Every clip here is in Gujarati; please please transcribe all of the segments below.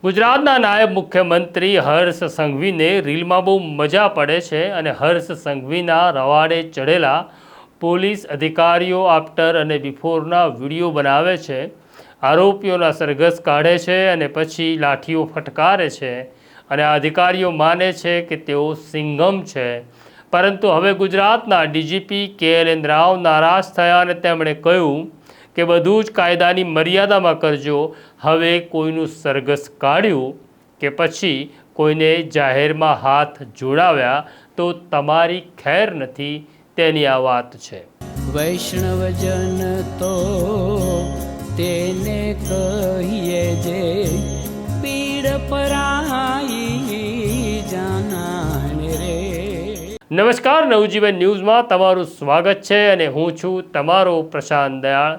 ગુજરાતના નાયબ મુખ્યમંત્રી હર્ષ સંઘવીને રીલમાં બહુ મજા પડે છે અને હર્ષ સંઘવીના રવાડે ચઢેલા પોલીસ અધિકારીઓ આફ્ટર અને બિફોરના વિડીયો બનાવે છે, આરોપીઓના સરઘસ કાઢે છે અને પછી લાઠીઓ ફટકારે છે અને આ અધિકારીઓ માને છે કે તેઓ સિંઘમ છે. પરંતુ હવે ગુજરાતના ડીજીપી કે.એલ. રાવ નારાજ થયા અને તેમણે કહ્યું કે બધું જ કાયદાની મર્યાદામાં કરજો. હવે કોઈનું સરઘસ કાઢ્યું કે પછી કોઈને જાહેરમાં હાથ જોડાવ્યા તો તમારી ખેર નથી, તેની આ વાત છે. વૈષ્ણવજન તો તેને કહીએ જે પીડ પરાઈ જાનાને રે. નમસ્કાર, નવજીવન ન્યૂઝમાં તમારું સ્વાગત છે અને હું છું તમારો પ્રશાંત દયાળ.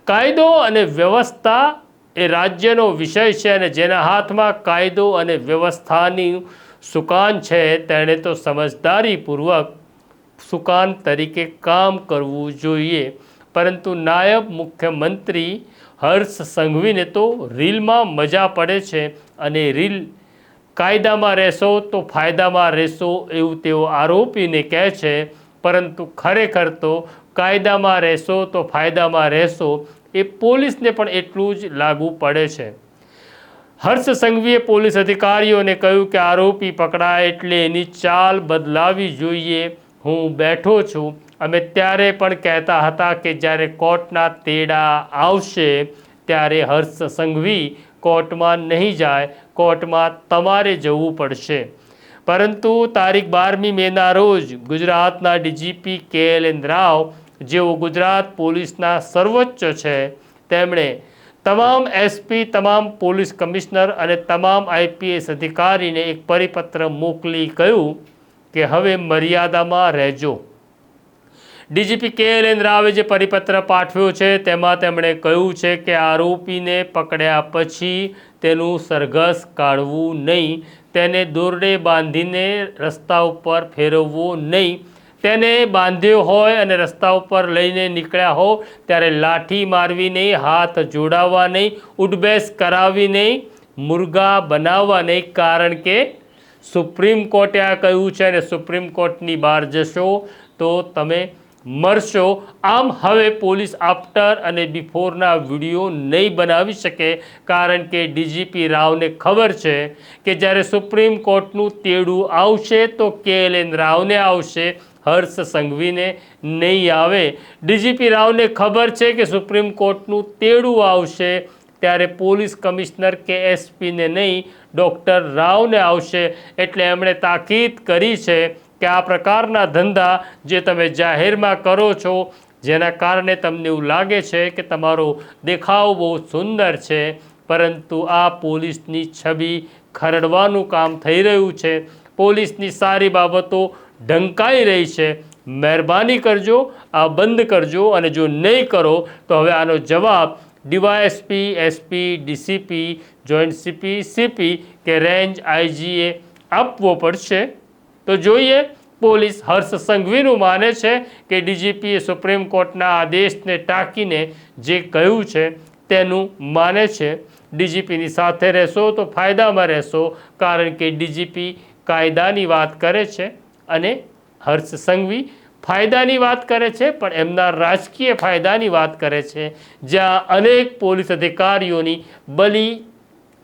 કાયદો અને વ્યવસ્થા એ રાજ્યનો વિષય છે અને જેના હાથમાં કાયદો અને વ્યવસ્થાની સુકાન છે તેણે તો સમજદારીપૂર્વક સુકાન તરીકે કામ કરવું જોઈએ. પરંતુ નાયબ મુખ્યમંત્રી હર્ષ સંઘવીને તો રીલમાં મજા પડે છે અને રીલ કાયદામાં રહેશો તો ફાયદામાં રહેશો એવું તેઓ આરોપીને કહે છે. પરંતુ ખરેખર તો કાયદામાં રહેશો તો ફાયદામાં રહેશો એ પોલીસને પણ એટલું જ લાગુ પડે છે. હર્ષ સંઘવીએ પોલીસ અધિકારીઓને કહ્યું કે આરોપી પકડાય એટલે એની ચાલ બદલાવી જોઈએ. હું બેઠો છું. અમે ત્યારે પણ કહેતા હતા કે જ્યારે કોર્ટના તેડા આવશે ત્યારે હર્ષ સંઘવી કોર્ટમાં નહીં જાય, કોર્ટમાં તમારે જવું પડશે. પરંતુ તારીખ 12મી મેના રોજ ગુજરાતના ડીજીપી કે.એલ. રાવ, જેઓ ગુજરાત પોલીસના સર્વોચ્ચ છે, તેમણે તમામ એસપી, તમામ પોલીસ કમિશનર અને તમામ આઈપીએસ અધિકારીને એક પરિપત્ર મોકલી કહ્યું કે હવે મર્યાદામાં રહેજો. ડીજીપી કે.એલ. રાવે જે પરિપત્ર પાઠવ્યો છે તેમાં તેમણે કહ્યું છે કે આરોપીને પકડ્યા પછી તેનું સરઘસ કાઢવું નહીં, તેને દોરડે બાંધીને રસ્તા ઉપર ફેરવવો નહીં. તેને બાંધ્યો હોય અને રસ્તા ઉપર લઈને નીકળ્યા હો ત્યારે લાઠી મારવી નહીં, હાથ જોડાવવા નહીં, ઉઠબેસ કરાવવી નહીં, મુર્ગા બનાવવા નહીં. કારણ કે સુપ્રીમ કોર્ટે આ કહ્યું છે અને સુપ્રીમ કોર્ટની બહાર જશો તો તમે મરશો. આમ હવે પોલીસ આફ્ટર અને બિફોરના વિડીયો નહીં બનાવી શકે, કારણ કે ડીજીપી રાવને ખબર છે કે જ્યારે સુપ્રીમ કોર્ટનું તેડું આવશે તો કે.એલ. રાવને આવશે, હર્ષ સંઘવીને નહીં આવે. ડીજીપી રાવને ખબર છે કે સુપ્રીમ કોર્ટનું તેડું આવશે ત્યારે પોલીસ કમિશનર કે એસપીને નહીં, ડૉક્ટર રાવને આવશે. એટલે એમણે તાકીદ કરી છે કે આ પ્રકારના ધંધા જે તમે જાહેરમાં કરો છો, જેના કારણે તમને એવું લાગે છે કે તમારો દેખાવ બહુ સુંદર છે, પરંતુ આ પોલીસની છબી ખરડવાનું કામ થઈ રહ્યું છે. પોલીસની સારી બાબતો ઢંકાઈ રહી છે. મહેરબાની કરજો, આ બંધ કરજો અને જો નહીં કરો તો હવે આનો જવાબ DYSP, SP, DCP, joint CP, CP કે રેન્જ આઈજીએ આપવો પડશે. તો જોઈએ, પોલીસ હર્ષ સંઘવીનું માને છે કે ડીજીપીએ સુપ્રીમ કોર્ટના આદેશને ટાંકીને જે કહ્યું છે તેનું માને છે. ડીજીપીની સાથે રહેશો તો ફાયદામાં રહેશો, કારણ કે ડીજીપી કાયદાની વાત કરે છે અને હર્ષ સંઘવી ફાયદાની વાત કરે છે, પણ એમના રાજકીય ફાયદાની વાત કરે છે. જ્યાં અનેક પોલીસ અધિકારીઓની બલી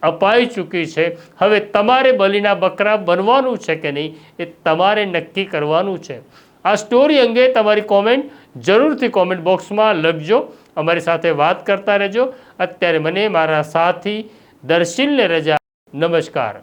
અપાઈ ચૂકી છે, હવે તમારે બલીના બકરા બનવાનું છે કે નહીં એ તમારે નક્કી કરવાનું છે. આ સ્ટોરી અંગે તમારી કોમેન્ટ જરૂરથી કોમેન્ટ બોક્સમાં લખજો. અમારી સાથે વાત કરતા રહેજો. અત્યારે મને મારા સાથી દર્શિલને રજા. નમસ્કાર.